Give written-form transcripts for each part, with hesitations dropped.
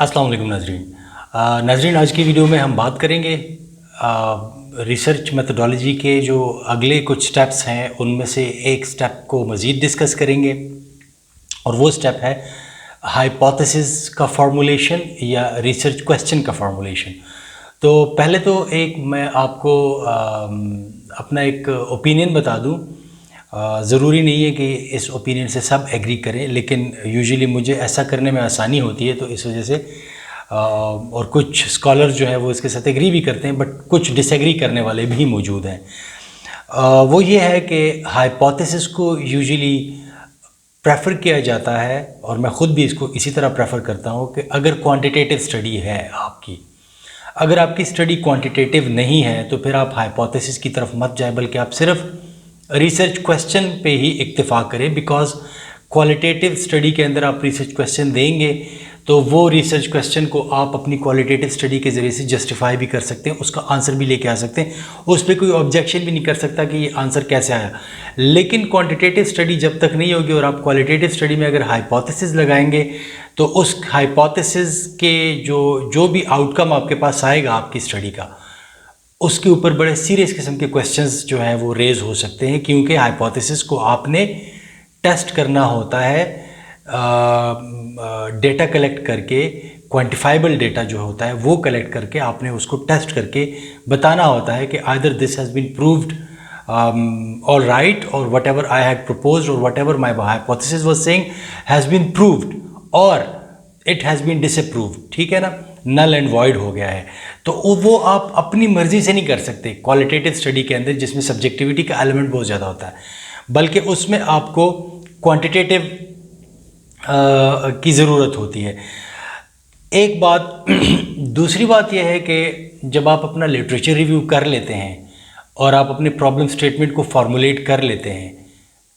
अस्सलाम वालेकुम नाजरीन, आज की वीडियो में हम बात करेंगे रिसर्च मेथोडोलॉजी के जो अगले कुछ स्टेप्स हैं उनमें से एक स्टेप को मज़ीद डिस्कस करेंगे और वो स्टेप है हाइपोथेसिस का फार्मूलेशन या रिसर्च क्वेश्चन का फार्मूलेशन। तो पहले तो मैं आपको अपना एक ओपिनियन बता दूं। ज़रूरी नहीं है कि इस ओपिनियन से सब एग्री करें, लेकिन यूजुअली मुझे ऐसा करने में आसानी होती है, तो इस वजह से और कुछ स्कॉलर जो है वो इसके साथ एग्री भी करते हैं, बट कुछ डिसएग्री करने वाले भी मौजूद हैं। वो ये है कि हाइपोथेसिस को यूजुअली प्रेफर किया जाता है, और मैं ख़ुद भी इसको इसी तरह प्रेफर करता हूँ कि अगर क्वांटिटेटिव स्टडी है आपकी, अगर आपकी स्टडी क्वांटिटेटिव नहीं है तो फिर आप हाइपोथेसिस की तरफ मत जाए, बल्कि आप सिर्फ रिसर्च क्वेश्चन पे ही इक्तिफा करें। बिकॉज क्वालिटेटिव स्टडी के अंदर आप रिसर्च क्वेश्चन देंगे तो वो रिसर्च क्वेश्चन को आप अपनी क्वालिटेटिव स्टडी के ज़रिए से जस्टिफाई भी कर सकते हैं, उसका आंसर भी लेके आ सकते हैं, उस पर कोई ऑब्जेक्शन भी नहीं कर सकता कि ये आंसर कैसे आया। लेकिन क्वांटिटेटिव स्टडी जब तक नहीं होगी और आप क्वालिटेटिव स्टडी में अगर हाइपोथेसिस लगाएंगे तो उस हाइपोथेसिस के जो भी आउटकम आपके पास आएगा आपकी स्टडी का, उसके ऊपर बड़े सीरियस किस्म के क्वेश्चंस जो हैं वो रेज हो सकते हैं, क्योंकि हाइपोथेसिस को आपने टेस्ट करना होता है डेटा कलेक्ट करके, क्वांटिफाइबल डेटा जो होता है वो कलेक्ट करके आपने उसको टेस्ट करके बताना होता है कि either this has been proved all right, और whatever I had proposed और whatever my hypothesis was saying has been proved और इट हैज़ बीन डिसअप्रूव्ड। ठीक है ना, नल एंड वॉइड हो गया है। तो वो आप अपनी मर्जी से नहीं कर सकते क्वालिटेटिव स्टडी के अंदर, जिसमें सब्जेक्टिविटी का एलिमेंट बहुत ज़्यादा होता है, बल्कि उसमें आपको क्वांटिटेटिव की ज़रूरत होती है। एक बात दूसरी बात यह है कि जब आप अपना लिटरेचर रिव्यू कर लेते हैं और आप अपने प्रॉब्लम स्टेटमेंट को फॉर्मुलेट कर लेते हैं,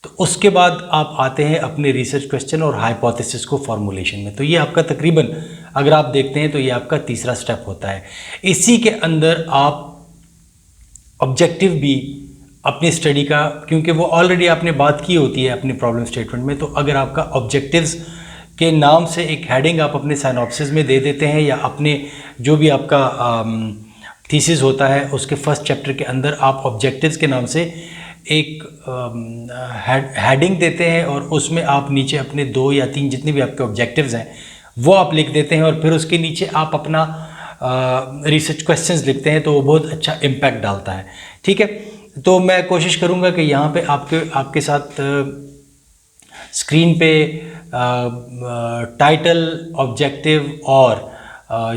तो उसके बाद आप आते हैं अपने रिसर्च क्वेश्चन और हाइपोथेसिस को फॉर्मुलेशन में। तो ये आपका तकरीबन, अगर आप देखते हैं तो ये आपका तीसरा स्टेप होता है। इसी के अंदर आप ऑब्जेक्टिव भी अपनी स्टडी का, क्योंकि वो ऑलरेडी आपने बात की होती है अपनी प्रॉब्लम स्टेटमेंट में, तो अगर आपका ऑब्जेक्टिव्स के नाम से एक हेडिंग आप अपने साइनॉप्सिस में दे देते हैं, या अपने जो भी आपका थीसिस होता है उसके फर्स्ट चैप्टर के अंदर आप ऑब्जेक्टिव्स के नाम से एक हेडिंग देते हैं, और उसमें आप नीचे अपने 2 या 3 जितने भी आपके ऑब्जेक्टिव्स हैं वो आप लिख देते हैं, और फिर उसके नीचे आप अपना रिसर्च क्वेश्चंस लिखते हैं, तो वो बहुत अच्छा इम्पैक्ट डालता है। ठीक है, तो मैं कोशिश करूँगा कि यहाँ पे आपके साथ स्क्रीन पे टाइटल, ऑब्जेक्टिव और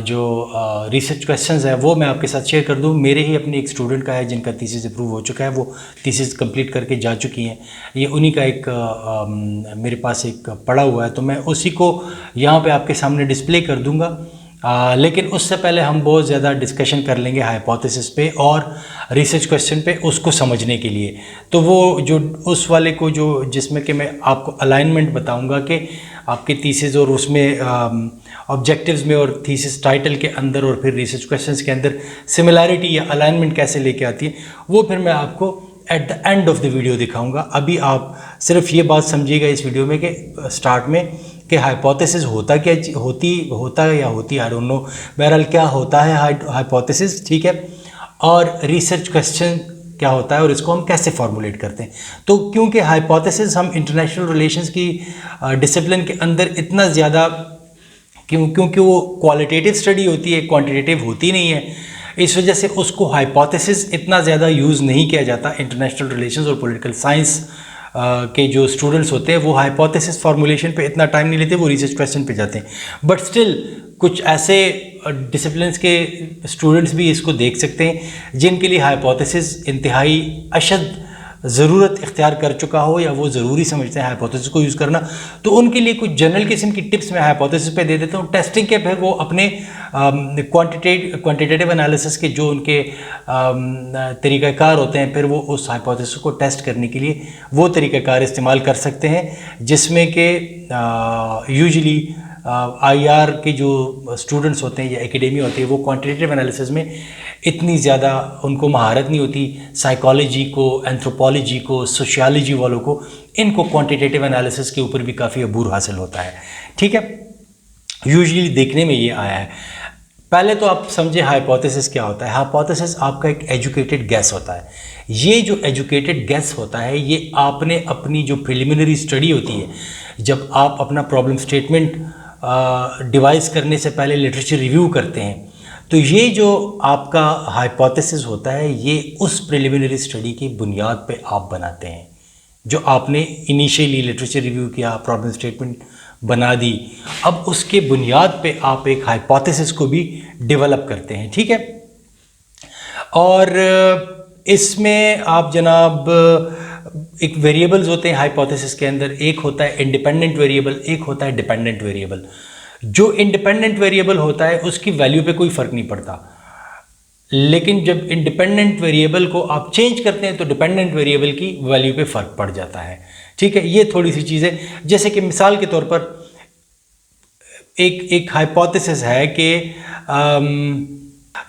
जो रिसर्च क्वेश्चंस है वो मैं आपके साथ शेयर कर दूं। मेरे ही अपने एक स्टूडेंट का है जिनका थीसिस अप्रूव हो चुका है, वो थीसिस कंप्लीट करके जा चुकी हैं, ये उन्हीं का एक मेरे पास एक पड़ा हुआ है, तो मैं उसी को यहाँ पे आपके सामने डिस्प्ले कर दूंगा। लेकिन उससे पहले हम बहुत ज़्यादा डिस्कशन कर लेंगे हाइपोथेसिस पे और रिसर्च क्वेश्चन पे, उसको समझने के लिए। तो वो जो उस वाले को जो जिसमें कि मैं आपको अलाइनमेंट बताऊंगा कि आपके थीसिस और उसमें ऑब्जेक्टिव्स में और थीसिस टाइटल के अंदर और फिर रिसर्च क्वेश्चंस के अंदर सिमिलैरिटी या अलाइनमेंट कैसे लेके आती है, वो फिर मैं आपको at the end of the video दिखाऊंगा। अभी आप सिर्फ ये बात समझिएगा इस वीडियो में कि स्टार्ट में कि हाइपोथेसिस होता है, आई डोंट नो, बहरहाल क्या होता है हाइपोथेसिस, ठीक है, और रिसर्च क्वेश्चन क्या होता है और इसको हम कैसे फॉर्मुलेट करते हैं। तो क्योंकि हाइपोथेसिस हम इंटरनेशनल रिलेशंस की डिसिप्लिन के अंदर इतना ज़्यादा, क्योंकि वो क्वालिटेटिव स्टडी होती है, क्वांटिटेटिव होती नहीं है, इस वजह से उसको हाइपोथेसिस इतना ज़्यादा यूज़ नहीं किया जाता। इंटरनेशनल रिलेशंस और पॉलिटिकल साइंस के जो स्टूडेंट्स होते हैं वो हाइपोथेसिस फॉर्मुलेशन पे इतना टाइम नहीं लेते, वो रिसर्च क्वेश्चन पे जाते हैं। बट स्टिल कुछ ऐसे डिसिप्लिन्स के स्टूडेंट्स भी इसको देख सकते हैं जिनके लिए हाइपोथेसिस इंतहाई अशद ज़रूरत इख्तियार कर चुका हो, या वो ज़रूरी समझते हैं हाइपोथेसिस को यूज़ करना। तो उनके लिए कुछ जनरल किस्म की टिप्स मैं हाइपोथेसिस पे दे देता हूँ। टेस्टिंग के फिर वो अपने क्वांटिटेटिव एनालिसिस के जो उनके तरीक़ाकार होते हैं, फिर वो उस हाइपोथेसिस को टेस्ट करने के लिए वो तरीक़ाकार इस्तेमाल कर सकते हैं, जिसमें कि यूजुअली IR के जो स्टूडेंट्स होते हैं या एकेडमी होती है वो क्वांटिटेटिव एनालिसिस में इतनी ज़्यादा उनको महारत नहीं होती। साइकोलॉजी को, एंथ्रोपोलॉजी को, सोशियोलॉजी वालों को, इनको क्वांटिटेटिव एनालिसिस के ऊपर भी काफ़ी अबूर हासिल होता है। ठीक है, यूजुअली देखने में ये आया है। पहले तो आप समझे हाइपोथेसिस क्या होता है। हाइपोथेसिस आपका एक एजुकेटेड गैस होता है। ये जो एजुकेटेड गैस होता है ये आपने अपनी जो प्रिलिमिनरी स्टडी होती है, जब आप अपना प्रॉब्लम स्टेटमेंट डिवाइस करने से पहले लिटरेचर रिव्यू करते हैं, तो ये जो आपका हाइपोथेसिस होता है ये उस प्रिलिमिनरी स्टडी की बुनियाद पे आप बनाते हैं। जो आपने इनिशियली लिटरेचर रिव्यू किया, प्रॉब्लम स्टेटमेंट बना दी, अब उसके बुनियाद पे आप एक हाइपोथेसिस को भी डेवलप करते हैं, ठीक है। और इसमें आप जनाब एक वेरिएबल्स होते हैं हाइपोथेसिस के अंदर, एक होता है इंडिपेंडेंट वेरिएबल, एक होता है डिपेंडेंट वेरिएबल। जो इंडिपेंडेंट वेरिएबल होता है उसकी वैल्यू पे कोई फ़र्क नहीं पड़ता, लेकिन जब इंडिपेंडेंट वेरिएबल को आप चेंज करते हैं तो डिपेंडेंट वेरिएबल की वैल्यू पे फ़र्क पड़ जाता है, ठीक है। ये थोड़ी सी चीज़ें, जैसे कि मिसाल के तौर पर एक हाइपोथेसिस है कि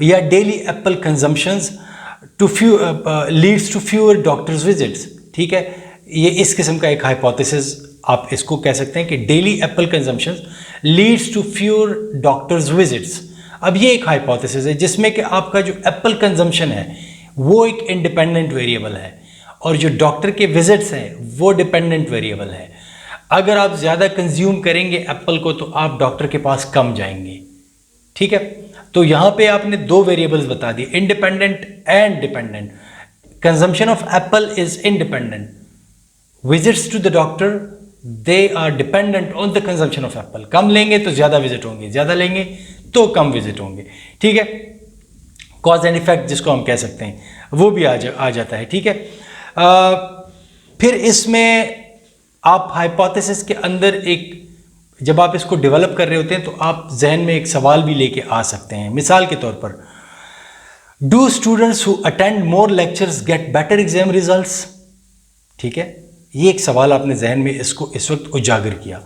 या daily apple consumptions leads to fewer doctors visits, ठीक है। ये इस किस्म का एक हाइपोथेसिस आप इसको कह सकते हैं कि daily apple consumptions leads to fewer doctors visits. अब ये एक हाइपोथेसिस है जिसमें कि आपका जो एप्पल कंजम्पशन है वो एक इंडिपेंडेंट वेरिएबल है और जो डॉक्टर के विजिट्स हैं वो डिपेंडेंट वेरिएबल है। अगर आप ज़्यादा कंज्यूम करेंगे एप्पल को तो आप डॉक्टर के पास कम जाएंगे, ठीक है। तो यहाँ पे आपने दो वेरिएबल्स बता दिए, independent and dependent. Consumption of apple is independent, visits to the doctor they are dependent on the consumption of apple. कम लेंगे तो ज़्यादा विजिट होंगे, ज़्यादा लेंगे तो कम विजिट होंगे, ठीक है। कॉज एंड इफेक्ट जिसको हम कह सकते हैं वो भी आ जाता है, ठीक है। फिर इसमें आप हाइपोथेसिस के अंदर एक, जब आप इसको डेवलप कर रहे होते हैं तो आप जहन में एक सवाल भी लेके आ सकते हैं। मिसाल के तौर पर, do students who attend more lectures get better exam results, ठीक है। ये एक सवाल आपने जहन में इसको इस वक्त उजागर किया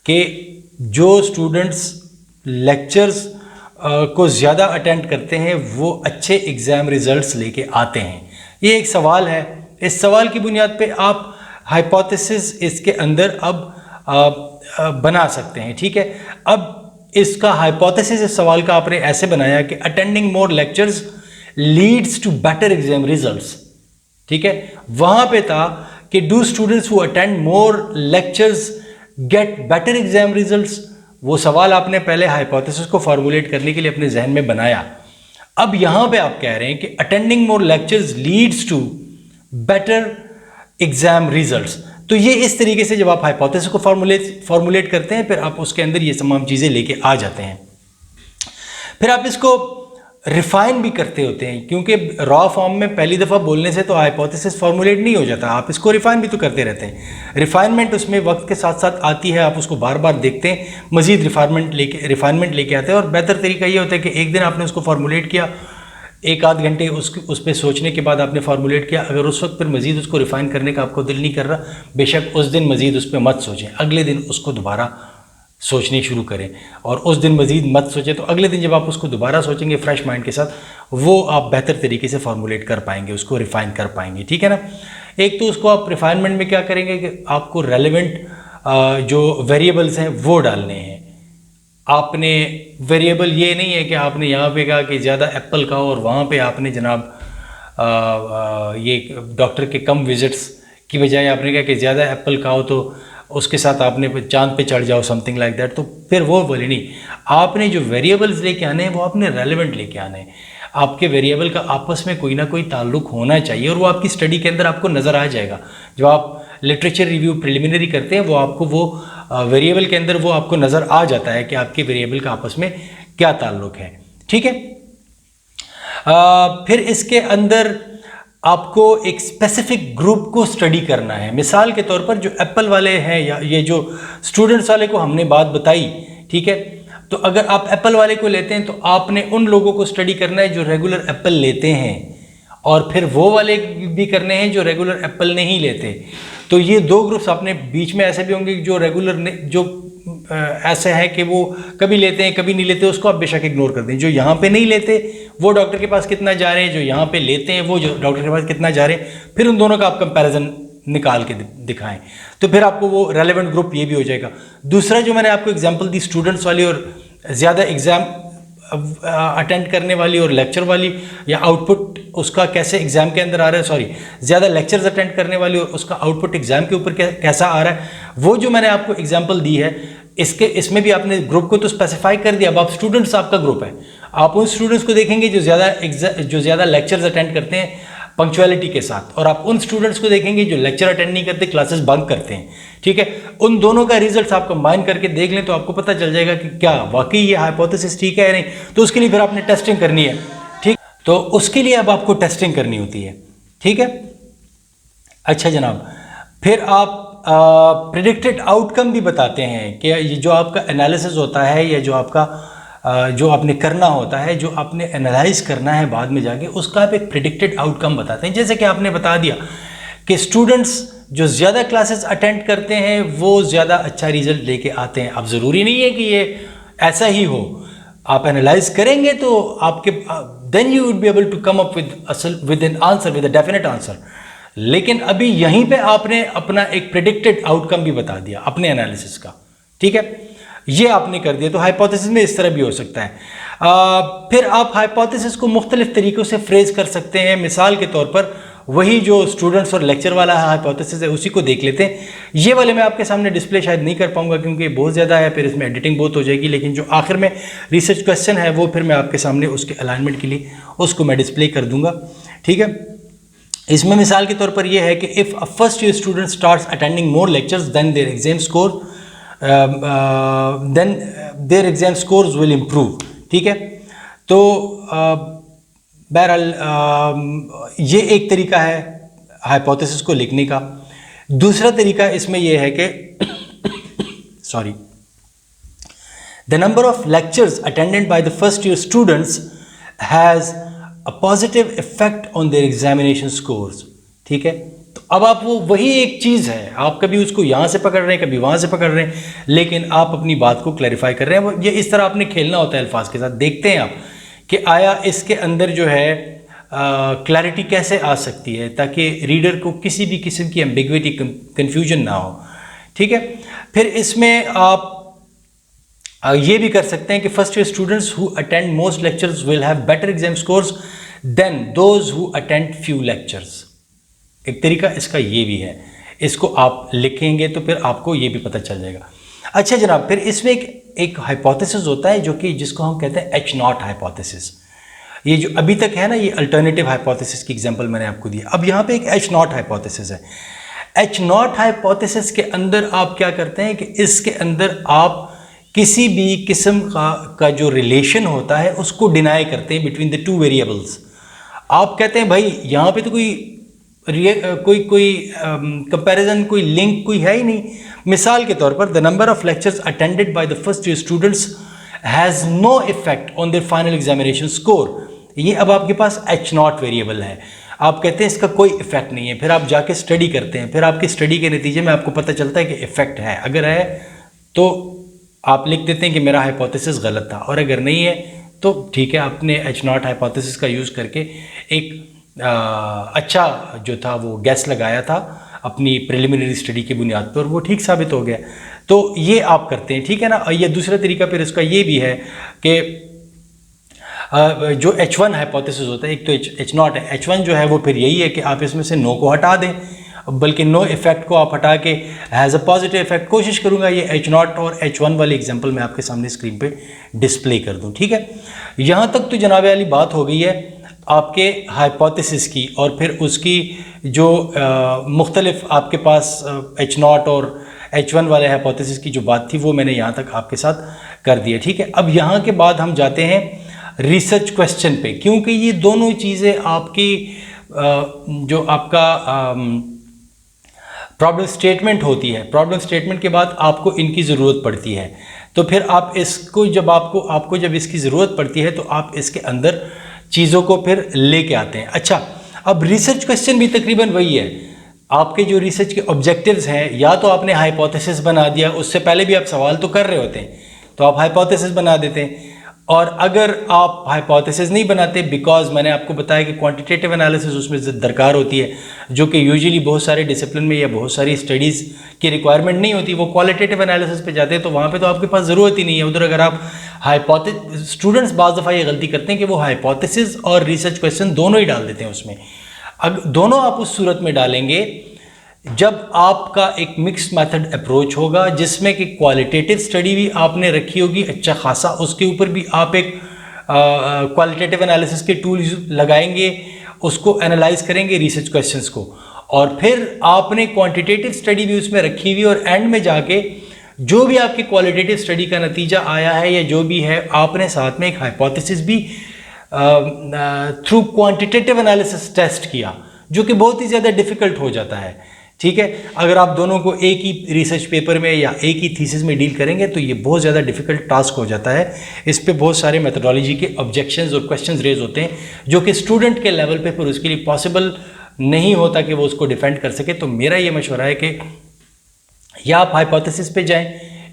कि जो स्टूडेंट्स लेक्चर्स को ज़्यादा अटेंड करते हैं वो अच्छे एग्ज़ाम रिजल्ट्स लेके आते हैं। ये एक सवाल है। इस सवाल की बुनियाद पे आप हाइपोथेसिस इसके अंदर अब बना सकते हैं, ठीक है। अब इसका हाइपोथेसिस इस सवाल का आपने ऐसे बनाया कि attending more lectures leads to better exam results, ठीक है। वहाँ पे था कि do students who attend more lectures get better exam results. वो सवाल आपने पहले हाइपोथेसिस को फॉर्मुलेट करने के लिए अपने जहन में बनाया। अब यहाँ पे आप कह रहे हैं कि attending more lectures leads to better exam results. तो ये इस तरीके से जब आप हाइपोथेसिस को फॉर्मुलेट करते हैं फिर आप उसके अंदर ये तमाम चीज़ें लेके आ जाते हैं। फिर आप इसको रिफाइन भी करते होते हैं, क्योंकि रॉ फॉर्म में पहली दफ़ा बोलने से तो हाइपोथेसिस फॉर्मुलेट नहीं हो जाता, आप इसको रिफाइन भी तो करते रहते हैं। रिफाइनमेंट उसमें वक्त के साथ साथ आती है, आप उसको बार बार देखते हैं, मज़ीद रिफाइनमेंट लेके आते हैं। और बेहतर तरीका ये होता है कि एक दिन आपने उसको फॉर्मुलेट किया, एक आध घंटे उस पर सोचने के बाद आपने फॉर्मुलेट किया, अगर उस वक्त फिर मज़ीद उसको रिफ़ाइन करने का आपको दिल नहीं कर रहा, बेशक उस दिन मज़ीद उस पर मत सोचें, अगले दिन उसको दोबारा सोचनी शुरू करें। और उस दिन मज़ीद मत सोचें तो अगले दिन जब आप उसको दोबारा सोचेंगे फ्रेश माइंड के साथ, वो आप बेहतर तरीके से फॉर्मुलेट कर पाएंगे, उसको रिफ़ाइन कर पाएंगे, ठीक है ना। एक तो उसको आप रिफ़ाइनमेंट में क्या करेंगे कि आपको रेलेवेंट जो वेरिएबल्स हैं वो डालने हैं। आपने वेरिएबल ये नहीं है कि आपने यहाँ पे कहा कि ज़्यादा एप्पल खाओ और वहाँ पे आपने जनाब ये डॉक्टर के कम विजिट्स की बजाय आपने कहा कि ज़्यादा एप्पल खाओ तो उसके साथ आपने चांद पे चढ़ जाओ, समथिंग लाइक दैट। तो फिर वो बोले नहीं, आपने जो वेरिएबल्स लेके आने हैं वो आपने रेलेवेंट लेके आने हैं। आपके वेरिएबल का आपस में कोई ना कोई ताल्लुक होना चाहिए और वो आपकी स्टडी के अंदर आपको नज़र आ जाएगा। जब आप लिटरेचर रिव्यू प्रिलिमिनरी करते हैं वो आपको वो वेरिएबल के अंदर वो आपको नज़र आ जाता है कि आपके वेरिएबल का आपस में क्या ताल्लुक है, ठीक है। फिर इसके अंदर आपको एक स्पेसिफिक ग्रुप को स्टडी करना है। मिसाल के तौर पर जो एप्पल वाले हैं या ये जो स्टूडेंट्स वाले को हमने बात बताई, ठीक है, तो अगर आप एप्पल वाले को लेते हैं तो आपने उन लोगों को स्टडी करना है जो रेगुलर एप्पल लेते हैं, और फिर वो वाले भी करने हैं जो रेगुलर एप्पल नहीं लेते। तो ये दो ग्रुप्स आपने बीच में ऐसे भी होंगे जो रेगुलर जो ऐसे है कि वो कभी लेते हैं कभी नहीं लेते, उसको आप बेशक इग्नोर कर दें। जो यहाँ पे नहीं लेते वो डॉक्टर के पास कितना जा रहे हैं, जो यहाँ पे लेते हैं वो जो डॉक्टर के पास कितना जा रहे हैं, फिर उन दोनों का आप कंपैरिजन निकाल के दिखाएं, तो फिर आपको वो रेलेवेंट ग्रुप ये भी हो जाएगा। दूसरा जो मैंने आपको एग्जांपल दी स्टूडेंट्स वाली और ज़्यादा एग्ज़ाम अटेंड करने वाली और लेक्चर वाली, या आउटपुट उसका कैसे एग्जाम के अंदर आ रहा है, सॉरी ज़्यादा लेक्चर्स अटेंड करने वाली और उसका आउटपुट एग्जाम के ऊपर कैसा आ रहा है, वो जो मैंने आपको एग्जांपल दी है इसमें भी आपने ग्रुप को तो स्पेसिफाई कर दिया। अब आप स्टूडेंट्स, आपका ग्रुप है, आप उन स्टूडेंट्स को देखेंगे जो ज़्यादा लेक्चर्स अटेंड करते हैं पंक्चुअलिटी के साथ, और आप उन स्टूडेंट्स को देखेंगे जो लेक्चर अटेंड नहीं करते, क्लासेस बंक करते हैं। ठीक है, उन दोनों का रिजल्ट आप कंबाइन करके देख लें तो आपको पता चल जाएगा कि क्या वाकई ये हाइपोथेसिस ठीक है या नहीं। तो उसके लिए फिर आपने टेस्टिंग करनी है। ठीक, तो उसके लिए अब आपको टेस्टिंग करनी होती है। ठीक है, अच्छा जनाब, फिर आप प्रेडिक्टेड आउटकम भी बताते हैं कि ये जो आपका एनालिसिस होता है या जो आपका जो आपने करना होता है, जो आपने एनालाइज करना है बाद में जाके, उसका आप एक प्रेडिक्टेड आउटकम बताते हैं। जैसे कि आपने बता दिया कि स्टूडेंट्स जो ज़्यादा क्लासेस अटेंड करते हैं वो ज़्यादा अच्छा रिजल्ट लेके आते हैं। अब ज़रूरी नहीं है कि ये ऐसा ही हो, आप एनालाइज करेंगे तो आपके then you would be able to come up with an answer, with a definite answer. लेकिन अभी यहीं पे आपने अपना एक प्रेडिक्टेड आउटकम भी बता दिया अपने एनालिसिस का। ठीक है, ये आपने कर दिया। तो हाइपोथेसिस में इस तरह भी हो सकता है। फिर आप हाइपोथेसिस को मुख्तलिफ तरीक़ों से फ्रेज कर सकते हैं। मिसाल के तौर पर वही जो स्टूडेंट्स और लेक्चर वाला हाइपोथेसिस है उसी को देख लेते हैं। ये वाले मैं आपके सामने डिस्प्ले शायद नहीं कर पाऊंगा क्योंकि बहुत ज़्यादा है, फिर इसमें एडिटिंग बहुत हो जाएगी। लेकिन जो आखिर में रिसर्च क्वेश्चन है वो फिर मैं आपके सामने उसके अलाइनमेंट के लिए उसको मैं डिस्प्ले कर दूंगा। ठीक है, इसमें मिसाल के तौर पर यह है कि if a first year student starts attending more lectures then their exam score then their exam scores will improve. ठीक है, तो बहरहाल ये एक तरीका है हाइपोथेसिस को लिखने का। दूसरा तरीका इसमें यह है कि sorry the number of lectures attended by the first year students has a positive effect on there examination scores. ठीक है, तो अब आप वो वही एक चीज़ है, आप कभी उसको यहाँ से पकड़ रहे हैं कभी वहाँ से पकड़ रहे हैं, लेकिन आप अपनी बात को क्लैरिफाई कर रहे हैं। ये इस तरह आपने खेलना होता है अल्फाज के साथ। देखते हैं आप कि आया इसके अंदर जो है क्लैरिटी कैसे आ सकती है ताकि रीडर को किसी भी किस्म की एम्बिग्विटी, कन्फ्यूजन ना हो। ठीक है, फिर इसमें आप ये भी कर सकते हैं कि first year students who attend most lectures will have better exam scores than those who attend few lectures. एक तरीका इसका ये भी है, इसको आप लिखेंगे तो फिर आपको ये भी पता चल जाएगा। अच्छा जनाब, फिर इसमें एक हाइपोथेसिस होता है जो कि जिसको हम कहते हैं एच नॉट हाइपोथेसिस। ये जो अभी तक है ना, ये अल्टरनेटिव हाइपोथेसिस की एग्जांपल मैंने आपको दी। अब यहाँ पे एक एच नॉट हाइपोथेसिस है। एच नॉट हाइपोथेसिस के अंदर आप क्या करते हैं कि इसके अंदर आप किसी भी किस्म का जो रिलेशन होता है उसको डिनाई करते हैं बिटवीन द टू वेरिएबल्स। आप कहते हैं भाई यहाँ पे तो कोई कंपैरिजन, कोई लिंक कोई है ही नहीं। मिसाल के तौर पर the number of lectures attended by the first year students has no effect on their final examination score. ये अब आपके पास एच नॉट वेरिएबल है, आप कहते हैं इसका कोई इफेक्ट नहीं है। फिर आप जाके स्टडी करते हैं, फिर आपकी स्टडी के नतीजे में आपको पता चलता है कि इफेक्ट है। अगर है तो आप लिख देते हैं कि मेरा हाइपोथेसिस गलत था, और अगर नहीं है तो ठीक है, आपने एच नॉट हाइपोथेसिस का यूज़ करके एक अच्छा जो था वो गैस लगाया था अपनी प्रिलिमिनरी स्टडी की बुनियाद पर, वो ठीक साबित हो गया। तो ये आप करते हैं, ठीक है ना। और ये दूसरा तरीका फिर इसका ये भी है कि जो H1 हाइपोथेसिस होता है, एक तो एच नॉट है, H1 जो है वो फिर यही है कि आप इसमें से नो को हटा दें, बल्कि नो इफेक्ट को आप हटा के हैज़ अ पॉजिटिव इफेक्ट। कोशिश करूँगा ये एच नॉट और H1 वाली एग्जांपल मैं आपके सामने स्क्रीन पे डिस्प्ले कर दूँ। ठीक है, यहाँ तक तो जनाब वाली बात हो गई है आपके हाइपोथेसिस की, और फिर उसकी जो मुख्तलिफ आपके पास एच नॉट और H1 वाले हाइपोथेसिस की जो बात थी वो मैंने यहाँ तक आपके साथ कर दिया। ठीक है, अब यहाँ के बाद हम जाते हैं रिसर्च क्वेश्चन पे, क्योंकि ये दोनों चीज़ें आपकी जो आपका प्रॉब्लम स्टेटमेंट होती है, प्रॉब्लम स्टेटमेंट के बाद आपको इनकी ज़रूरत पड़ती है। तो फिर आप इसको जब आपको जब इसकी ज़रूरत पड़ती है तो आप इसके अंदर चीज़ों को फिर लेके आते हैं। अच्छा, अब रिसर्च क्वेश्चन भी तकरीबन वही है। आपके जो रिसर्च के ऑब्जेक्टिव्स हैं, या तो आपने हाइपोथेसिस बना दिया, उससे पहले भी आप सवाल तो कर रहे होते हैं तो आप हाइपोथेसिस बना देते हैं। और अगर आप हाइपोथेसिस नहीं बनाते, बिकॉज मैंने आपको बताया कि क्वांटिटेटिव एनालिसिस उसमें दरकार होती है, जो कि यूजुअली बहुत सारे डिसिप्लिन में या बहुत सारी स्टडीज़ की रिक्वायरमेंट नहीं होती, वो क्वालिटेटिव एनालिसिस पे जाते हैं, तो वहाँ पे तो आपके पास ज़रूरत ही नहीं है। उधर अगर आप स्टूडेंट्स बाज़ दफ़ा ये गलती करते हैं कि वो हाइपोथेसिस और रिसर्च क्वेश्चन दोनों ही डाल देते हैं उसमें। अगर दोनों आप उस सूरत में डालेंगे जब आपका एक मिक्स्ड मेथड अप्रोच होगा, जिसमें कि क्वालिटेटिव स्टडी भी आपने रखी होगी अच्छा खासा, उसके ऊपर भी आप एक क्वालिटेटिव एनालिसिस के टूल्स लगाएंगे, उसको एनालाइज करेंगे रिसर्च क्वेश्चंस को, और फिर आपने क्वांटिटेटिव स्टडी भी उसमें रखी हुई, और एंड में जाके जो भी आपकी क्वालिटेटिव स्टडी का नतीजा आया है या जो भी है, आपने साथ में एक हाइपोथेसिस भी थ्रू क्वांटिटेटिव एनालिसिस टेस्ट किया, जो कि बहुत ही ज़्यादा डिफिकल्ट हो जाता है। ठीक है, अगर आप दोनों को एक ही रिसर्च पेपर में या एक ही थीसिस में डील करेंगे तो ये बहुत ज़्यादा डिफिकल्ट टास्क हो जाता है। इस पे बहुत सारे मेथोडोलॉजी के ऑब्जेक्शंस और क्वेश्चंस रेज होते हैं, जो कि स्टूडेंट के लेवल पे फिर उसके लिए पॉसिबल नहीं होता कि वो उसको डिफेंड कर सके। तो मेरा ये मशवरा है कि या आप हाइपोथेसिस पे जाएं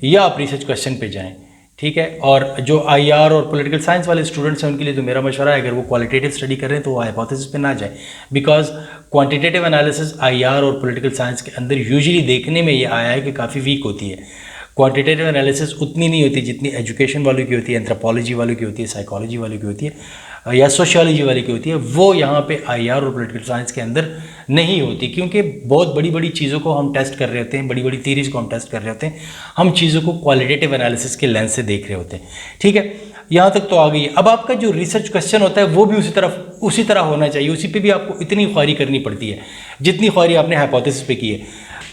या आप रिसर्च क्वेश्चन पे जाएं। ठीक है, और जो आईआर और पॉलिटिकल साइंस वाले स्टूडेंट्स हैं उनके लिए तो मेरा मशवरा है, अगर वो क्वालिटेटिव स्टडी कर रहे हैं तो वो हाइपोथेसिस पे ना जाएं, बिकॉज क्वांटिटेटिव एनालिसिस आईआर और पॉलिटिकल साइंस के अंदर यूजुअली देखने में ये आया है कि काफ़ी वीक होती है। क्वांटिटेटिव एनालिसिस उतनी नहीं होती जितनी एजुकेशन वालों की होती है, एंथ्रोपोलॉजी वालों की होती है, साइकोलॉजी वालों की होती है या सोशियोलॉजी वाली की होती है। वो यहाँ पे आईआर और पॉलिटिकल साइंस के अंदर नहीं होती, क्योंकि बहुत बड़ी बड़ी चीज़ों को हम टेस्ट कर रहे होते हैं, बड़ी बड़ी थीरीज को हम टेस्ट कर रहे होते हैं, हम चीज़ों को क्वालिटेटिव एनालिसिस के लेंस से देख रहे होते हैं। ठीक है, यहाँ तक तो आ गई। अब आपका जो रिसर्च क्वेश्चन होता है वो भी उसी तरह होना चाहिए, उसी पे भी आपको इतनी ख्वारी करनी पड़ती है जितनी ख्वारी आपने हाइपोथेसिस पे की है।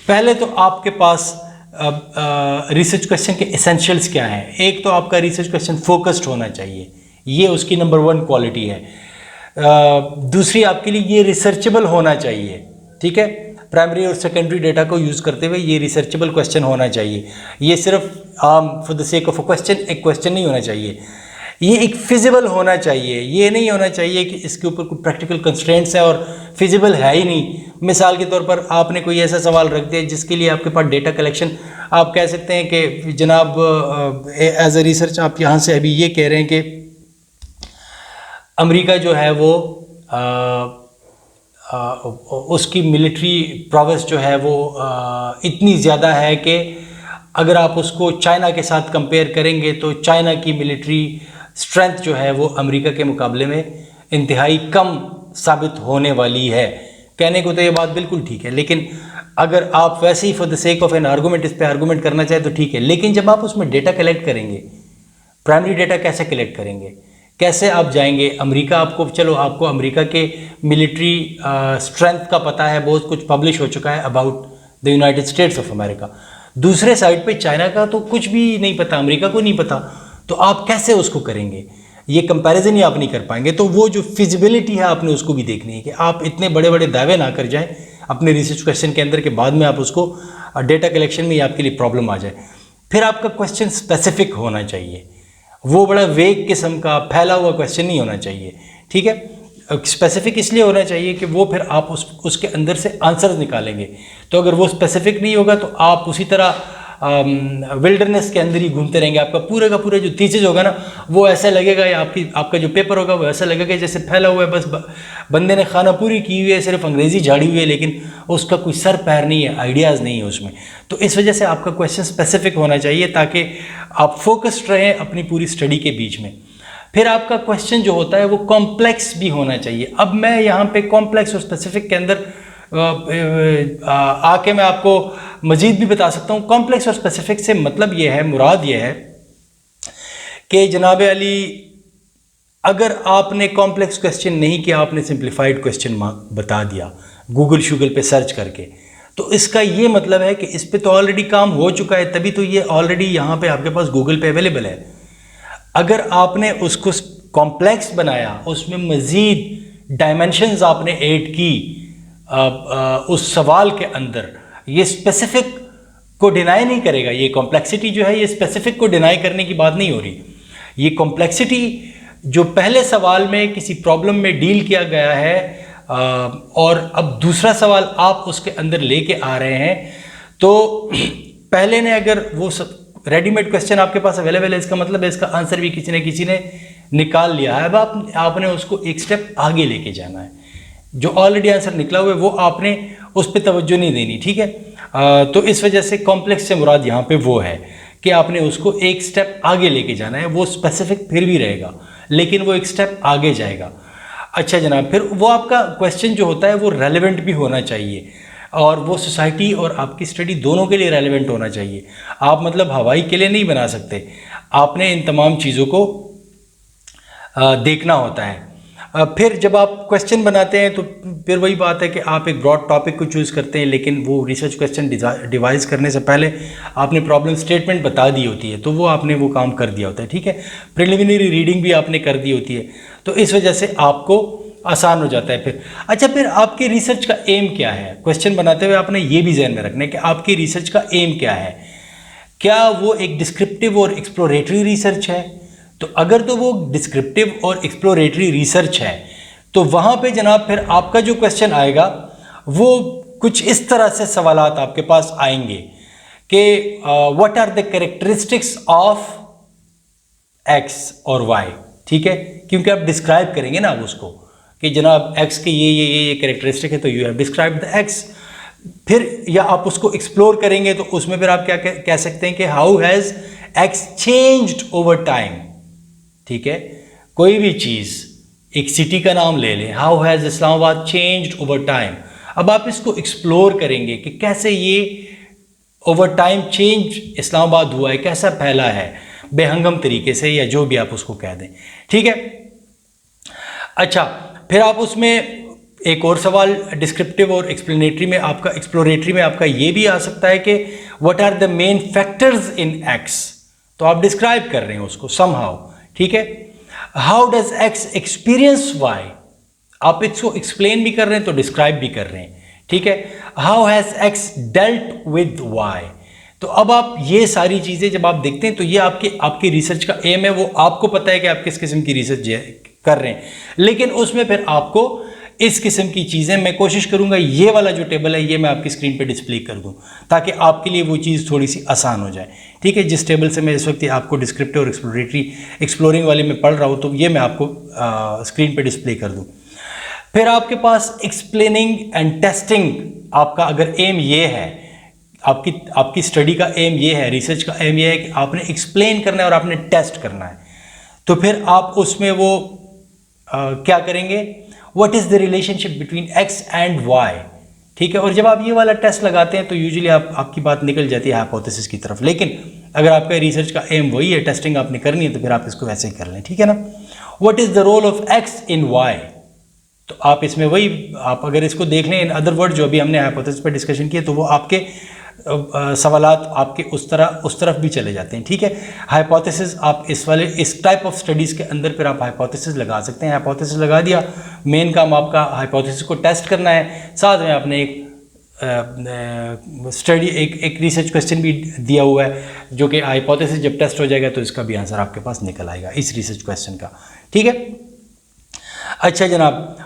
पहले तो आपके पास रिसर्च क्वेश्चन के एसेंशियल्स क्या हैं। एक तो आपका रिसर्च क्वेश्चन फोकस्ड होना चाहिए, ये उसकी नंबर 1 क्वालिटी है। दूसरी आपके लिए ये रिसर्चेबल होना चाहिए। ठीक है, प्राइमरी और सेकेंडरी डेटा को यूज़ करते हुए ये रिसर्चेबल क्वेश्चन होना चाहिए। ये सिर्फ for the sake of a question एक क्वेश्चन नहीं होना चाहिए, ये एक फिजिबल होना चाहिए। ये नहीं होना चाहिए कि इसके ऊपर कोई प्रैक्टिकल कंस्ट्रेंट्स है और फिजिबल है ही नहीं। मिसाल के तौर पर आपने कोई ऐसा सवाल रख दिया जिसके लिए आपके पास डेटा कलेक्शन, आप कह सकते हैं कि जनाब एज अ रिसर्च आप यहाँ से अभी ये कह रहे हैं कि अमेरिका जो है वो उसकी मिलिट्री प्रोवेंस जो है वो इतनी ज़्यादा है कि अगर आप उसको चाइना के साथ कंपेयर करेंगे तो चाइना की मिलिट्री स्ट्रेंथ जो है वो अमेरिका के मुकाबले में इंतहाई कम साबित होने वाली है। कहने को तो ये बात बिल्कुल ठीक है, लेकिन अगर आप वैसे ही for the sake of an argument इस पर आर्गूमेंट करना चाहें तो ठीक है, लेकिन जब आप उसमें डेटा कलेक्ट करेंगे, प्राइमरी डेटा कैसे कलेक्ट करेंगे, कैसे आप जाएंगे अमेरिका, आपको अमेरिका के मिलिट्री स्ट्रेंथ का पता है, बहुत कुछ पब्लिश हो चुका है about the United states of America. दूसरे साइड पे चाइना का तो कुछ भी नहीं पता, अमेरिका को नहीं पता, तो आप कैसे उसको करेंगे, ये कंपैरिजन ही आप नहीं कर पाएंगे। तो वो जो फिजिबिलिटी है आपने उसको भी देखनी है कि आप इतने बड़े बड़े दावे ना कर जाएं अपने रिसर्च क्वेश्चन के अंदर के बाद में आप उसको डेटा कलेक्शन में आपके लिए प्रॉब्लम आ जाए। फिर आपका क्वेश्चन स्पेसिफिक होना चाहिए, वो बड़ा वेग किस्म का फैला हुआ क्वेश्चन नहीं होना चाहिए। ठीक है, स्पेसिफिक इसलिए होना चाहिए कि वो फिर आप उसके अंदर से आंसर्स निकालेंगे। तो अगर वो स्पेसिफिक नहीं होगा तो आप उसी तरह विल्डरनेस के अंदर ही घूमते रहेंगे। आपका पूरा का पूरा जो थीसिस होगा ना वो ऐसा लगेगा, या आपका जो पेपर होगा वो ऐसा लगेगा जैसे फैला हुआ है, बस बंदे ने खाना पूरी की हुई है, सिर्फ अंग्रेज़ी झाड़ी हुई है, लेकिन उसका कोई सर पैर नहीं है, आइडियाज़ नहीं है उसमें। तो इस वजह से आपका क्वेश्चन स्पेसिफिक होना चाहिए ताकि आप फोकस्ड रहें अपनी पूरी स्टडी के बीच में। फिर आपका क्वेश्चन जो होता है वो कॉम्प्लेक्स भी होना चाहिए। अब मैं यहाँ पे कॉम्प्लेक्स और स्पेसिफिक के अंदर आके मैं आपको मजीद भी बता सकता हूँ। कॉम्प्लेक्स और स्पेसिफिक से मतलब ये है, मुराद ये है कि जनाब अली अगर आपने कॉम्प्लेक्स क्वेश्चन नहीं किया, आपने सिंप्लीफाइड क्वेश्चन बता दिया गूगल शूगल पे सर्च करके, तो इसका ये मतलब है कि इस पे तो ऑलरेडी काम हो चुका है, तभी तो ये ऑलरेडी यहाँ पे आपके पास गूगल पे अवेलेबल है। अगर आपने उसको कॉम्प्लेक्स बनाया, उसमें मज़ीद डायमेंशंस आपने ऐड की उस सवाल के अंदर, ये स्पेसिफिक को डिनाई नहीं करेगा। ये कॉम्प्लेक्सिटी जो है ये स्पेसिफिक को डिनाई करने की बात नहीं हो रही। ये कॉम्प्लेक्सिटी जो पहले सवाल में किसी प्रॉब्लम में डील किया गया है और अब दूसरा सवाल आप उसके अंदर लेके आ रहे हैं, तो पहले ने अगर वो रेडीमेड क्वेश्चन आपके पास अवेलेबल है, इसका मतलब है इसका आंसर भी किसी ने निकाल लिया है। अब आपने उसको एक स्टेप आगे लेके जाना है। जो ऑलरेडी आंसर निकला हुआ है वो आपने उस पर तवज्जो नहीं देनी, ठीक है। तो इस वजह से कॉम्प्लेक्स से मुराद यहाँ पे वो है कि आपने उसको एक स्टेप आगे लेके जाना है। वो स्पेसिफिक फिर भी रहेगा लेकिन वो एक स्टेप आगे जाएगा। अच्छा जनाब, फिर वो आपका क्वेश्चन जो होता है वो रेलेवेंट भी होना चाहिए और वो सोसाइटी और आपकी स्टडी दोनों के लिए रेलेवेंट होना चाहिए। आप मतलब हवाई के लिए नहीं बना सकते, आपने इन तमाम चीज़ों को देखना होता है। फिर जब आप क्वेश्चन बनाते हैं तो फिर वही बात है कि आप एक ब्रॉड टॉपिक को चूज़ करते हैं, लेकिन वो रिसर्च क्वेश्चन डिवाइस करने से पहले आपने प्रॉब्लम स्टेटमेंट बता दी होती है, तो वो आपने वो काम कर दिया होता है, ठीक है। प्रिलिमिनरी रीडिंग भी आपने कर दी होती है, तो इस वजह से आपको आसान हो जाता है फिर। अच्छा, फिर आपके रिसर्च का एम क्या है? क्वेश्चन बनाते हुए आपने ये भी ध्यान में रखना है कि आपकी रिसर्च का एम क्या है। क्या वो एक डिस्क्रिप्टिव और एक्सप्लोरेटरी रिसर्च है? तो अगर तो वो डिस्क्रिप्टिव और एक्सप्लोरेटरी रिसर्च है तो वहाँ पे जनाब फिर आपका जो क्वेश्चन आएगा वो कुछ इस तरह से सवालात आपके पास आएंगे कि what are the characteristics of X और वाई, ठीक है, क्योंकि आप डिस्क्राइब करेंगे ना उसको कि जनाब एक्स के ये कैरेक्टरिस्टिक है तो you have describe the x. फिर या आप उसको एक्सप्लोर करेंगे तो उसमें फिर आप क्या कह सकते हैं कि how has x changed over time, ठीक है। कोई भी चीज़, एक सिटी का नाम ले लें, how has Islamabad changed over time. अब आप इसको एक्सप्लोर करेंगे कि कैसे ये ओवर टाइम चेंज इस्लामाबाद हुआ है, कैसा फैला है बेहंगम तरीके से, या जो भी आप उसको कह दें, ठीक है। अच्छा, फिर आप उसमें एक और सवाल डिस्क्रिप्टिव और एक्सप्लेनेटरी में आपका, एक्सप्लोरेटरी में आपका ये भी आ सकता है कि what are the main factors in X. तो आप डिस्क्राइब कर रहे हैं उसको समहाउ, ठीक है। How does X experience Y, आप इसको एक्सप्लेन भी कर रहे हैं तो डिस्क्राइब भी कर रहे हैं, ठीक है। How has X dealt with Y. तो अब आप ये सारी चीज़ें जब आप देखते हैं तो ये आपकी रिसर्च का एम है। वो आपको पता है कि आप किस किस्म की रिसर्च कर रहे हैं, लेकिन उसमें फिर आपको इस किस्म की चीज़ें, मैं कोशिश करूंगा ये वाला जो टेबल है ये मैं आपकी स्क्रीन पे डिस्प्ले कर दूं ताकि आपके लिए वो चीज़ थोड़ी सी आसान हो जाए, ठीक है। जिस टेबल से मैं इस वक्त आपको डिस्क्रिप्टिव और एक्सप्लोरिंग वाले में पढ़ रहा हूँ तो ये मैं आपको स्क्रीन पे डिस्प्ले कर दूँ। फिर आपके पास एक्सप्लेनिंग एंड टेस्टिंग, आपका अगर एम ये है, आपकी स्टडी का एम ये है, रिसर्च का एम ये है कि आपने एक्सप्लेन करना है और आपने टेस्ट करना है, तो फिर आप उसमें वो क्या करेंगे, what is the relationship between X and Y, ठीक है। और जब आप ये वाला टेस्ट लगाते हैं तो यूजुअली आपकी बात निकल जाती है हाइपोथेसिस की तरफ। लेकिन अगर आपका रिसर्च का एम वही है, टेस्टिंग आपने करनी है, तो फिर आप इसको वैसे ही कर लें, ठीक है ना। What is the role of X in Y, तो आप इसमें वही, आप अगर इसको देख लें इन अदर वर्ड जो अभी हमने हाइपोथेसिस पर डिस्कशन किया, तो वो आपके सवालात आपके उस तरफ भी चले जाते हैं, ठीक है। हाइपोथेसिस आप इस टाइप ऑफ स्टडीज़ के अंदर फिर आप हाइपोथेसिस लगा सकते हैं। हाइपोथेसिस लगा दिया, मेन काम आपका हाइपोथेसिस को टेस्ट करना है, साथ में आपने एक स्टडी एक रिसर्च क्वेश्चन भी दिया हुआ है जो कि हाइपोथेसिस जब टेस्ट हो जाएगा तो इसका भी आंसर आपके पास निकल आएगा इस रिसर्च क्वेश्चन का, ठीक है। अच्छा जनाब,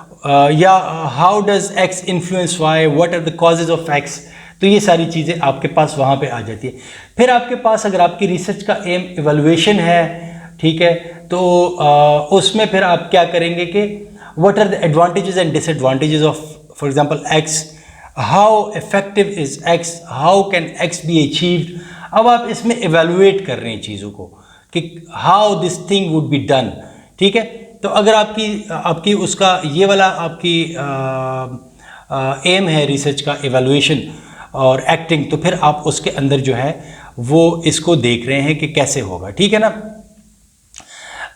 या how does X influence Y, what are the causes of X, तो ये सारी चीज़ें आपके पास वहाँ पे आ जाती है। फिर आपके पास अगर आपकी रिसर्च का एम इवैल्यूएशन है, ठीक है, तो उसमें फिर आप क्या करेंगे कि what are the advantages and disadvantages of for example X, how effective is X, how can X be achieved. अब आप इसमें इवैल्यूएट कर रहे हैं चीज़ों को कि how this thing would be done, ठीक है। तो अगर आपकी उसका ये वाला आपकी एम है रिसर्च का इवैल्यूएशन और एक्टिंग, तो फिर आप उसके अंदर जो है वो इसको देख रहे हैं कि कैसे होगा, ठीक है ना।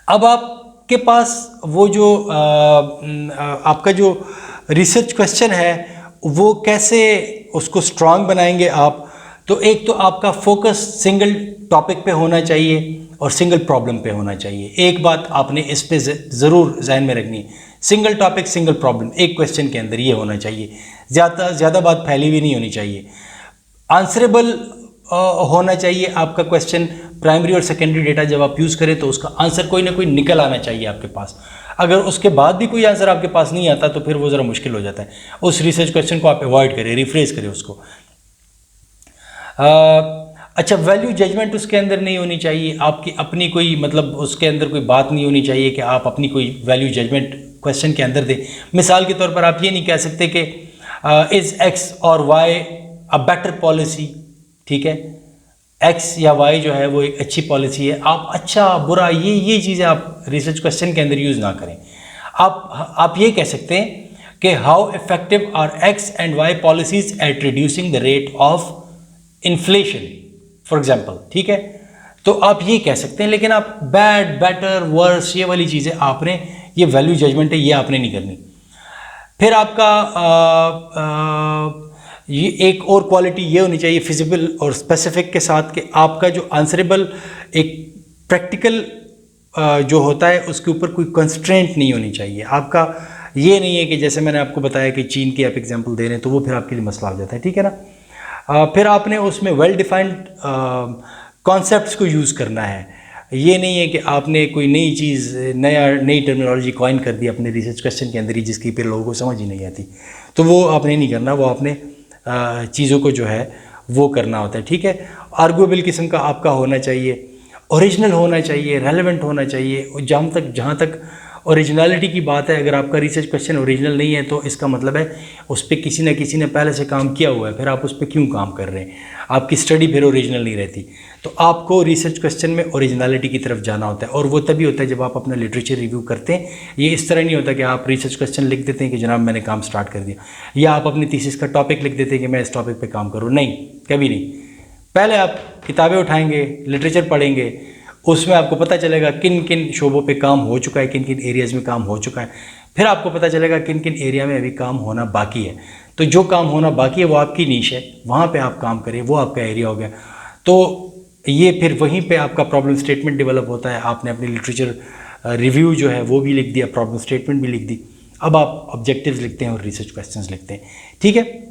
अब आपके पास वो जो आपका जो रिसर्च क्वेश्चन है वो कैसे उसको स्ट्रांग बनाएंगे आप, तो एक तो आपका फोकस सिंगल टॉपिक पे होना चाहिए और सिंगल प्रॉब्लम पे होना चाहिए। एक बात आपने इस पे ज़रूर ज़हन में रखनी है, सिंगल टॉपिक सिंगल प्रॉब्लम एक क्वेश्चन के अंदर ये होना चाहिए। ज़्यादा बात फैली हुई नहीं होनी चाहिए। आंसरेबल होना चाहिए आपका क्वेश्चन। प्राइमरी और सेकेंडरी डेटा जब आप यूज़ करें तो उसका आंसर कोई ना कोई निकल आना चाहिए आपके पास। अगर उसके बाद भी कोई आंसर आपके पास नहीं आता तो फिर वो ज़रा मुश्किल हो जाता है। उस रिसर्च क्वेश्चन को आप अवॉइड करें, रिफ्रेश करें उसको। अच्छा, वैल्यू जजमेंट उसके अंदर नहीं होनी चाहिए, आपकी अपनी कोई मतलब उसके अंदर कोई बात नहीं होनी चाहिए कि आप अपनी कोई वैल्यू जजमेंट क्वेश्चन के अंदर दें। मिसाल के तौर पर आप ये नहीं कह सकते कि इज़ एक्स और वाई अ बेटर पॉलिसी, ठीक है, एक्स या वाई जो है वो एक अच्छी पॉलिसी है। आप अच्छा बुरा ये चीज़ें आप रिसर्च क्वेश्चन के अंदर यूज़ ना करें। आप ये कह सकते हैं कि how effective are X and Y policies at reducing the rate of inflation for example, ठीक है। तो आप ये कह सकते हैं, लेकिन आप बैड, बेटर, वर्स, ये वाली चीज़ें आपने, ये वैल्यू जजमेंट है, ये आपने नहीं करनी। फिर आपका ये एक और क्वालिटी ये होनी चाहिए फिजिबल और स्पेसिफिक के साथ कि आपका जो आंसरेबल एक प्रैक्टिकल जो होता है उसके ऊपर कोई कंस्ट्रेंट नहीं होनी चाहिए। आपका ये नहीं है कि जैसे मैंने आपको बताया कि चीन की आप एग्जांपल दे रहे हैं तो वो फिर आपके लिए मसला हो जाता है, ठीक है ना। फिर आपने उसमें वेल डिफाइंड कॉन्सेप्ट्स को यूज़ करना है। ये नहीं है कि आपने कोई नई चीज़, नई टर्मिनोलॉजी कॉइन कर दी अपने रिसर्च क्वेश्चन के अंदर ही, जिसकी फिर लोगों को समझ ही नहीं आती। तो वो आपने नहीं करना, वो आपने चीज़ों को जो है वो करना होता है, ठीक है। आर्गुएबल किस्म का आपका होना चाहिए, ओरिजिनल होना चाहिए, रेलेवेंट होना चाहिए। जहाँ तक ओरिजिनलिटी की बात है, अगर आपका रिसर्च क्वेश्चन ओरिजिनल नहीं है तो इसका मतलब है उस पर किसी न किसी ने पहले से काम किया हुआ है, फिर आप उस पर क्यों काम कर रहे हैं, आपकी स्टडी फिर ओरिजिनल नहीं रहती। तो आपको रिसर्च क्वेश्चन में ओरिजिनलिटी की तरफ जाना होता है, और वो तभी होता है जब आप अपना लिटरेचर रिव्यू करते हैं। ये इस तरह नहीं होता कि आप रिसर्च क्वेश्चन लिख देते हैं कि जनाब मैंने काम स्टार्ट कर दिया, या आप अपनी थीसिस का टॉपिक लिख देते हैं कि मैं इस टॉपिक पर काम करूँ। नहीं, कभी नहीं। पहले आप किताबें उठाएंगे, लिटरेचर पढ़ेंगे, उसमें आपको पता चलेगा किन किन शोबों पे काम हो चुका है, किन किन एरियाज़ में काम हो चुका है। फिर आपको पता चलेगा किन किन एरिया में अभी काम होना बाकी है। तो जो काम होना बाकी है वो आपकी नीश है, वहाँ पे आप काम करें, वो आपका एरिया हो गया। तो ये फिर वहीं पे आपका प्रॉब्लम स्टेटमेंट डेवलप होता है। आपने अपनी लिटरेचर रिव्यू जो है वो भी लिख दिया, प्रॉब्लम स्टेटमेंट भी लिख दी। अब आप ऑब्जेक्टिव्स लिखते हैं और रिसर्च क्वेश्चंस लिखते हैं, ठीक है।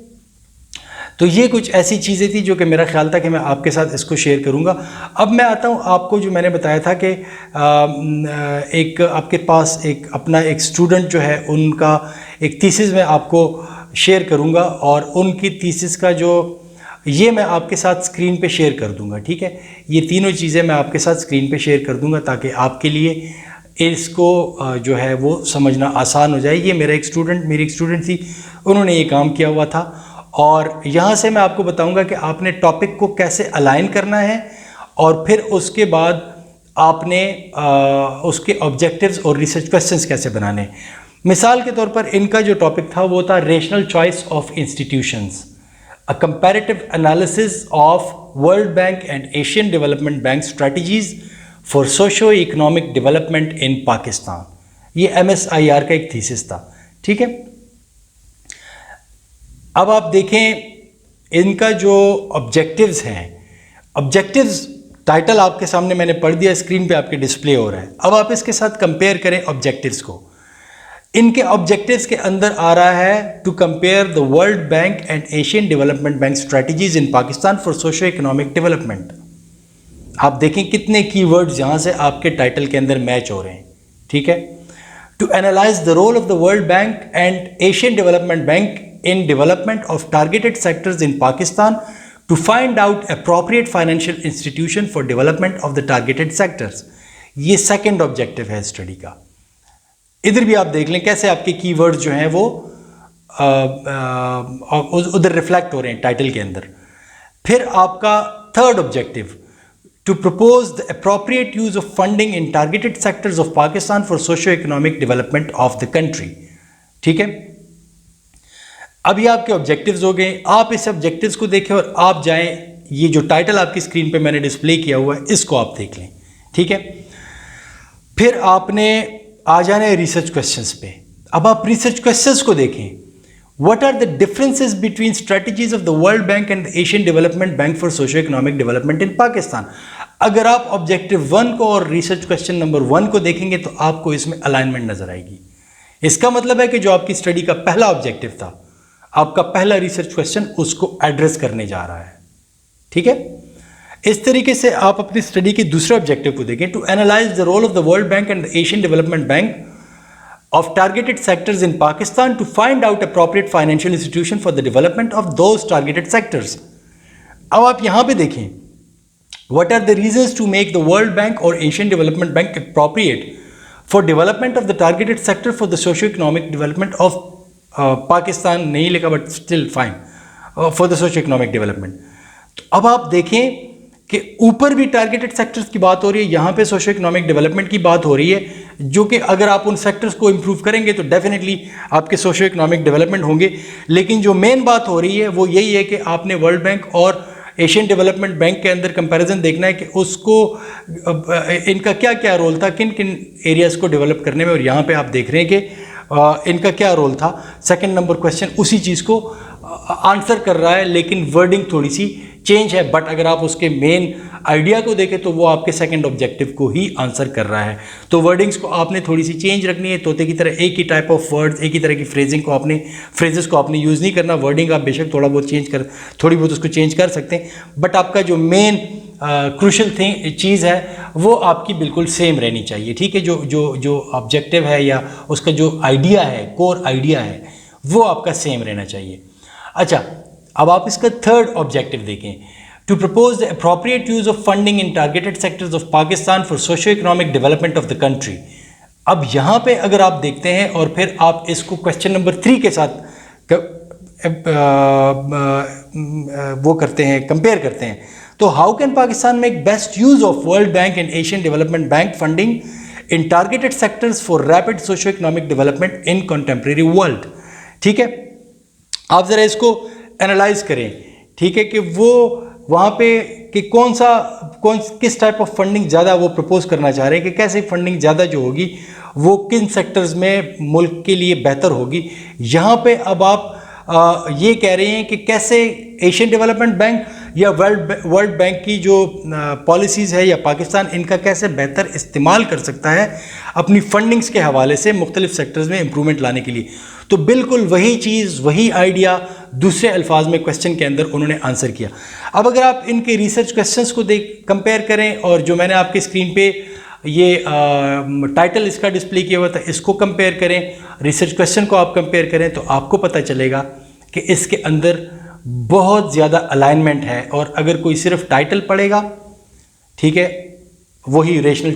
तो ये कुछ ऐसी चीज़ें थी जो कि मेरा ख्याल था कि मैं आपके साथ इसको शेयर करूंगा। अब मैं आता हूँ आपको, जो मैंने बताया था कि एक आपके पास एक अपना एक स्टूडेंट जो है, उनका एक थीसिस मैं आपको शेयर करूंगा, और उनकी थीसिस का जो ये मैं आपके साथ स्क्रीन पे शेयर कर दूंगा, ठीक है। ये तीनों चीज़ें मैं आपके साथ स्क्रीन पे शेयर कर दूंगा ताकि आपके लिए इसको जो है वो समझना आसान हो जाए। ये मेरी एक स्टूडेंट थी, उन्होंने ये काम किया हुआ था, और यहाँ से मैं आपको बताऊंगा कि आपने टॉपिक को कैसे अलाइन करना है, और फिर उसके बाद आपने उसके ऑब्जेक्टिव्स और रिसर्च क्वेश्चंस कैसे बनाने हैं। मिसाल के तौर पर इनका जो टॉपिक था वो था rational choice of institutions, a comparative analysis of world Bank and Asian Development Bank strategies for socio economic development in Pakistan. ये MSIR का एक थीसिस था, ठीक है। अब आप देखें इनका जो ऑब्जेक्टिव्स हैं, ऑब्जेक्टिव्स टाइटल आपके सामने मैंने पढ़ दिया, स्क्रीन पे आपके डिस्प्ले हो रहा है। अब आप इसके साथ कंपेयर करें ऑब्जेक्टिव्स को। इनके ऑब्जेक्टिव्स के अंदर आ रहा है to compare the World Bank and Asian Development Bank strategies in Pakistan for socio economic development. आप देखें कितने कीवर्ड्स यहां से आपके टाइटल के अंदर मैच हो रहे हैं, ठीक है। To analyse the role of the World Bank and Asian Development Bank in development of targeted sectors in Pakistan, to find out appropriate financial institution for development of the targeted sectors। ये second objective है study का। इधर भी आप देख लें कैसे आपके कीवर्ड्स जो हैं वो उधर रिफ्लेक्ट हो रहे हैं टाइटल के अंदर। फिर आपका third objective, to propose the appropriate use of funding in targeted sectors of Pakistan for socio economic development of the country, ठीक है। अब ये आपके ऑब्जेक्टिव्स हो गए। आप इस ऑब्जेक्टिव्स को देखें और आप जाएं, ये जो टाइटल आपकी स्क्रीन पे मैंने डिस्प्ले किया हुआ है इसको आप देख लें, ठीक है। फिर आपने आ जाना है रिसर्च क्वेश्चंस पे। अब आप रिसर्च क्वेश्चंस को देखें, what are the differences between strategies of the World Bank and the Asian Development Bank for socio economic development in Pakistan. अगर आप ऑब्जेक्टिव 1 को और रिसर्च क्वेश्चन नंबर 1 को देखेंगे तो आपको इसमें अलाइनमेंट नजर आएगी। इसका मतलब है कि जो आपकी स्टडी का पहला ऑब्जेक्टिव था, आपका पहला रिसर्च क्वेश्चन, उसको एड्रेस करने जा रहा है, ठीक है। इस तरीके से आप अपनी स्टडी के दूसरे ऑब्जेक्टिव को देखें, to analyse the role of the World Bank and the Asian Development Bank of targeted sectors in Pakistan to find out appropriate financial institution for the development of those targeted sectors. अब आप यहां पे देखें What are the reasons to make the World Bank or Asian Development Bank appropriate for development of the targeted sector for the socio-economic development of Pakistan? नहीं लिखा but still fine, for the socio-economic development. तो अब आप देखें कि ऊपर भी targeted sectors की बात हो रही है, यहाँ पे सोशो इकोनॉमिक डेवलपमेंट की बात हो रही है, जो कि अगर आप उन सेक्टर्स को इंप्रूव करेंगे तो डेफिनेटली आपके सोशो इकोनॉमिक डेवलपमेंट होंगे. लेकिन जो मेन बात हो रही है वो यही है कि आपने वर्ल्ड बैंक और एशियन डेवलपमेंट बैंक के अंदर कंपैरिजन देखना है कि उसको इनका क्या क्या रोल था किन किन एरियाज़ को डेवलप करने में, और यहाँ पे आप देख रहे हैं कि इनका क्या रोल था. सेकंड नंबर क्वेश्चन उसी चीज़ को आंसर कर रहा है, लेकिन वर्डिंग थोड़ी सी चेंज है, बट अगर आप उसके मेन आइडिया को देखें तो वो आपके सेकंड ऑब्जेक्टिव को ही आंसर कर रहा है. तो वर्डिंग्स को आपने थोड़ी सी चेंज रखनी है. तोते की तरह एक ही टाइप ऑफ वर्ड्स, एक ही तरह की फ्रेजेस को आपने यूज़ नहीं करना. वर्डिंग आप बेशक थोड़ी बहुत उसको चेंज कर सकते हैं, बट आपका जो मेन क्रूशल चीज़ है वो आपकी बिल्कुल सेम रहनी चाहिए. ठीक है, जो ऑब्जेक्टिव है या उसका जो आइडिया है, कोर आइडिया है, वो आपका सेम रहना चाहिए. अच्छा, अब आप इसका थर्ड ऑब्जेक्टिव देखें. To propose the appropriate use of funding in targeted sectors of Pakistan for socio economic development of the country. अब यहाँ पे अगर आप देखते हैं और फिर आप इसको क्वेश्चन नंबर 3 के साथ वो करते हैं, कंपेयर करते हैं, तो how can Pakistan make best use of world Bank and Asian Development bank funding in targeted sectors for rapid socio economic development in contemporary world. ठीक है, आप ज़रा इसको एनालाइज करें. ठीक है, कि वो वहाँ पे कि किस टाइप ऑफ फंडिंग ज़्यादा वो प्रपोज करना चाह रहे हैं, कि कैसे फंडिंग ज़्यादा जो होगी वो किन सेक्टर्स में मुल्क के लिए बेहतर होगी. यहाँ पे अब आप ये कह रहे हैं कि कैसे एशियन डेवलपमेंट बैंक या वर्ल्ड बैंक की जो पॉलिसीज़ है या पाकिस्तान इनका कैसे बेहतर इस्तेमाल कर सकता है अपनी फंडिंग्स के हवाले से मुख्तलिफ सेक्टर्स में इम्प्रूवमेंट लाने के लिए. तो बिल्कुल वही चीज़, वही आइडिया दूसरे अल्फाज में क्वेश्चन के अंदर उन्होंने आंसर किया. अब अगर आप इनके रिसर्च क्वेश्चंस को कंपेयर करें और जो मैंने आपके स्क्रीन पे ये टाइटल इसका डिस्प्ले किया हुआ था, इसको कंपेयर करें, रिसर्च क्वेश्चन को आप कंपेयर करें, तो आपको पता चलेगा कि इसके अंदर बहुत ज़्यादा अलाइनमेंट है. और अगर कोई सिर्फ टाइटल पढ़ेगा, ठीक है, वही rational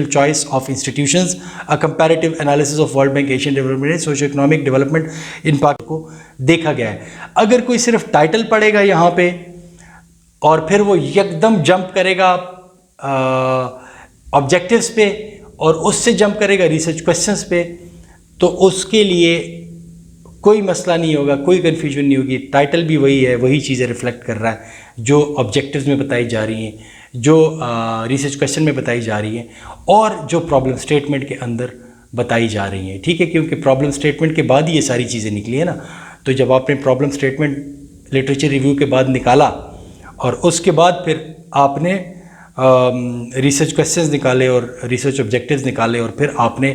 choice of institutions, a comparative analysis of world bank Asian development socio economic development इन पाक को देखा गया है. अगर कोई सिर्फ टाइटल पढ़ेगा यहाँ पे और फिर वो एकदम जंप करेगा ऑब्जेक्टिव्स पे और उससे जंप करेगा रिसर्च क्वेश्चंस पे, तो उसके लिए कोई मसला नहीं होगा, कोई कन्फ्यूजन नहीं होगी. टाइटल भी वही है, वही चीज़ें रिफ्लेक्ट कर रहा है जो ऑब्जेक्टिव्स में बताई जा रही हैं, जो रिसर्च क्वेश्चन में बताई जा रही हैं और जो प्रॉब्लम स्टेटमेंट के अंदर बताई जा रही हैं. ठीक है, क्योंकि प्रॉब्लम स्टेटमेंट के बाद ही ये सारी चीज़ें निकली है ना. तो जब आपने प्रॉब्लम स्टेटमेंट लिटरेचर रिव्यू के बाद निकाला और उसके बाद फिर आपने रिसर्च क्वेश्चंस निकाले और रिसर्च ऑब्जेक्टिव्स निकाले और फिर आपने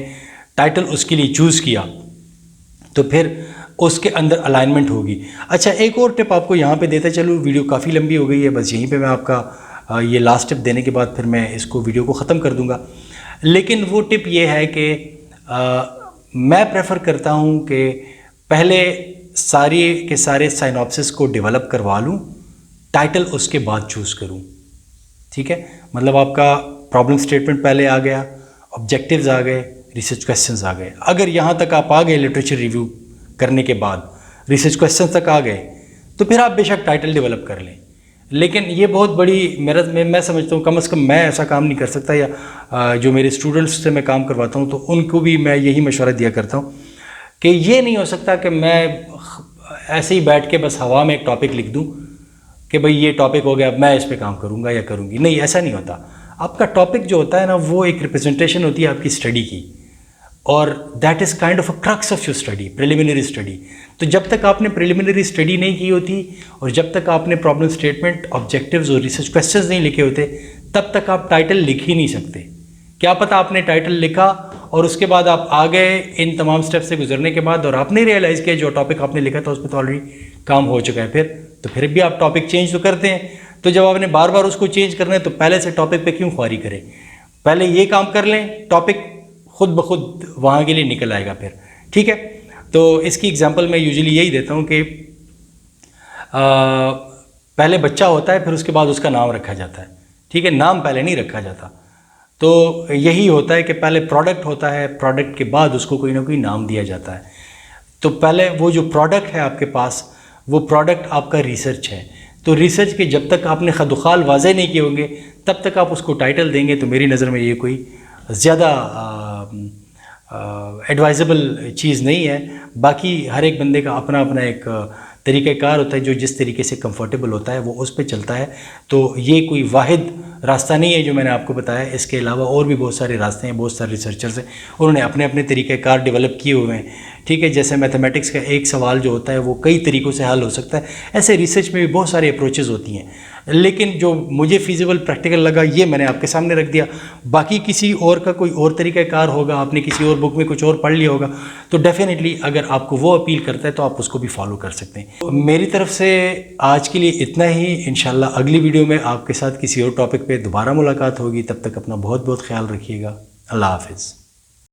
टाइटल उसके लिए चूज़ किया, तो फिर उसके अंदर अलाइनमेंट होगी. अच्छा, एक और टिप आपको यहाँ पे देता चलूँ. वीडियो काफ़ी लंबी हो गई है, बस यहीं पे मैं आपका ये लास्ट टिप देने के बाद फिर मैं इसको वीडियो को ख़त्म कर दूँगा. लेकिन वो टिप ये है कि मैं प्रेफर करता हूँ कि पहले सारे के सारे साइनॉप्सिस को डेवलप करवा लूँ, टाइटल उसके बाद चूज़ करूँ. ठीक है, मतलब आपका प्रॉब्लम स्टेटमेंट पहले आ गया, ऑब्जेक्टिव्स आ गए, रिसर्च क्वेश्चंस आ गए. अगर यहाँ तक आप आ गए लिटरेचर रिव्यू करने के बाद, रिसर्च क्वेश्चन तक आ गए, तो फिर आप बेशक टाइटल डेवलप कर लें. लेकिन ये बहुत बड़ी मैं समझता हूँ, कम से कम मैं ऐसा काम नहीं कर सकता, या जो मेरे स्टूडेंट्स से मैं काम करवाता हूँ तो उनको भी मैं यही मशवरा दिया करता हूँ कि ये नहीं हो सकता कि मैं ऐसे ही बैठ के बस हवा में एक टॉपिक लिख दूँ कि भाई ये टॉपिक हो गया, मैं इस पर काम करूँगा या करूँगी. नहीं, ऐसा नहीं होता. आपका टॉपिक जो होता है ना, वो एक रिप्रेजेंटेशन होती है आपकी स्टडी की, और that is kind of a crux of your study, preliminary study. तो जब तक आपने प्रिलिमिनरी स्टडी नहीं की होती और जब तक आपने प्रॉब्लम स्टेटमेंट, ऑब्जेक्टिव्स और रिसर्च क्वेश्चंस नहीं लिखे होते, तब तक आप टाइटल लिख ही नहीं सकते. क्या पता आपने टाइटल लिखा और उसके बाद आप आ गए इन तमाम स्टेप से गुजरने के बाद और आपने रियलाइज़ किया जो टॉपिक आपने लिखा था उस पर तो ऑलरेडी काम हो चुका है. फिर भी आप टॉपिक चेंज तो करते हैं. तो जब आपने बार बार उसको चेंज करना है तो पहले से टॉपिक पे क्यों ख्वारी करें. पहले ये काम कर लें, टॉपिक खुद ब खुद वहाँ के लिए निकल आएगा फिर. ठीक है, तो इसकी एग्जांपल मैं यूजुअली यही देता हूँ कि पहले बच्चा होता है, फिर उसके बाद उसका नाम रखा जाता है, ठीक है, नाम पहले नहीं रखा जाता। तो यही होता है कि पहले प्रोडक्ट होता है, प्रोडक्ट के बाद उसको कोई ना कोई नाम दिया जाता है। तो पहले वो जो प्रोडक्ट है आपके पास, वो प्रोडक्ट आपका रिसर्च है। तो रिसर्च के जब तक आपने खदुखाल वाज़े नहीं किए होंगे तब तक आप उसको टाइटल देंगे तो मेरी नज़र में ये कोई ज़्यादा एडवाइजेबल चीज़ नहीं है। बाकी हर एक बंदे का अपना अपना एक तरीक़ाकार होता है, जो जिस तरीके से कंफर्टेबल होता है वो उस पे चलता है। तो ये कोई वाहिद रास्ता नहीं है जो मैंने आपको बताया, इसके अलावा और भी बहुत सारे रास्ते हैं, बहुत सारे रिसर्चर्स हैं, उन्होंने अपने अपने तरीक़ाकार डेवलप किए हुए हैं, ठीक है। जैसे मैथमेटिक्स का एक सवाल जो होता है वो कई तरीक़ों से हल हो सकता है, ऐसे रिसर्च में भी बहुत सारी अप्रोचेस होती हैं, लेकिन जो मुझे फ़ीज़िबल प्रैक्टिकल लगा ये मैंने आपके सामने रख दिया। बाकी किसी और का कोई और तरीक़ाकार होगा, आपने किसी और बुक में कुछ और पढ़ लिया होगा, तो डेफ़िनेटली अगर आपको वो अपील करता है तो आप उसको भी फॉलो कर सकते हैं। तो मेरी तरफ से आज के लिए इतना ही। इंशाल्लाह अगली वीडियो में आपके साथ किसी और टॉपिक पे दोबारा मुलाकात होगी। तब तक अपना बहुत बहुत ख्याल रखिएगा। अल्लाह हाफ़िज़।